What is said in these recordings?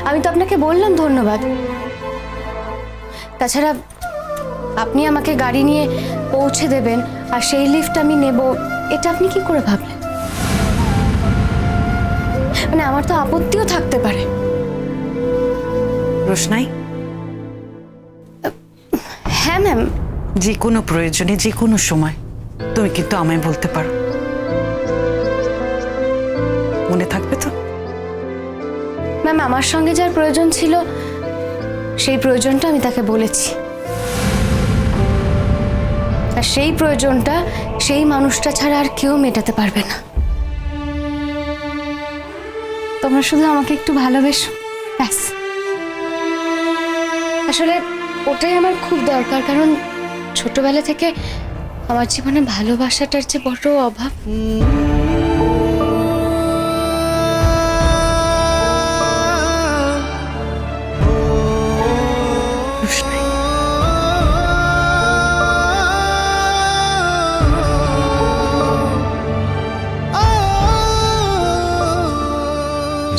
আমি তো আপনাকে বললাম ধন্যবাদ। তাছাড়া আপনি আমাকে গাড়ি নিয়ে পৌঁছে দেবেন আর সেই লিফট আমি নেব, এটা আপনি কি করে ভাবলেন? মানে আমার তো আপত্তিও থাকতে পারে। রোশনাই, হ্যাঁ ম্যাম। যে কোনো প্রয়োজনে যে কোনো সময় তুমি কিন্তু আমায় বলতে পারো, মনে থাকবে তো? ম্যাম, আমার সঙ্গে যার প্রয়োজন ছিল সেই প্রয়োজনটা আমি তাকে বলেছি, আর সেই প্রয়োজনটা সেই মানুষটা ছাড়া আর কেউ মেটাতে পারবে না। তোমরা শুধু আমাকে একটু ভালোবেসো, ব্যাস। আসলে ওটাই আমার খুব দরকার, কারণ ছোটবেলা থেকে আমার জীবনে ভালোবাসাটার যে বড় অভাব। রোশনাই,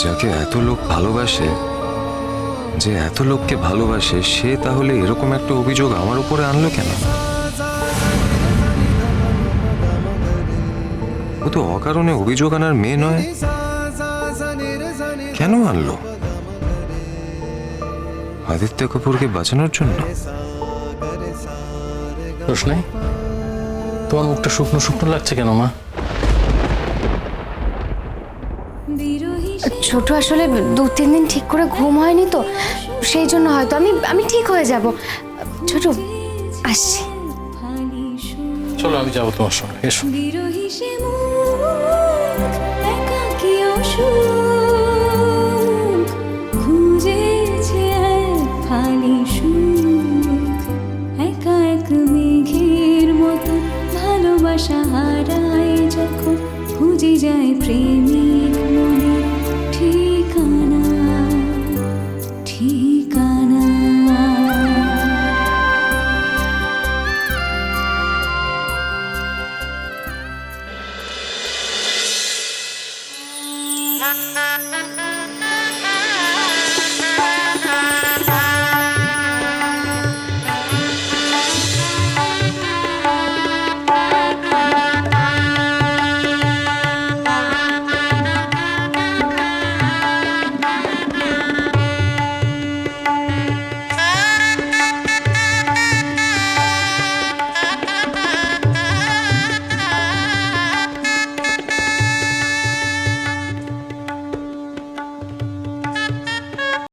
যাকে এত লোক ভালোবাসে, যে এত লোককে ভালোবাসে, সে তাহলে এরকম একটা অভিযোগ আমার উপরে আনলো কেন? ও তো অকারণে অভিযোগ আনার মেয়ে নয়, কেন আনলো? আদিত্য কাপুরকে বাঁচানোর জন্য? রোশনাই, তোমার মুখটা শুকনো শুকনো লাগছে কেন মা? ছোট আসলে 2-3 দিন ঠিক করে ঘুম হয়নি তো, সেই জন্য হয়তো আমি ঠিক হয়ে যাব। ছোট, আসছি। চলো আমি যাবো তোমার সঙ্গে, এসো।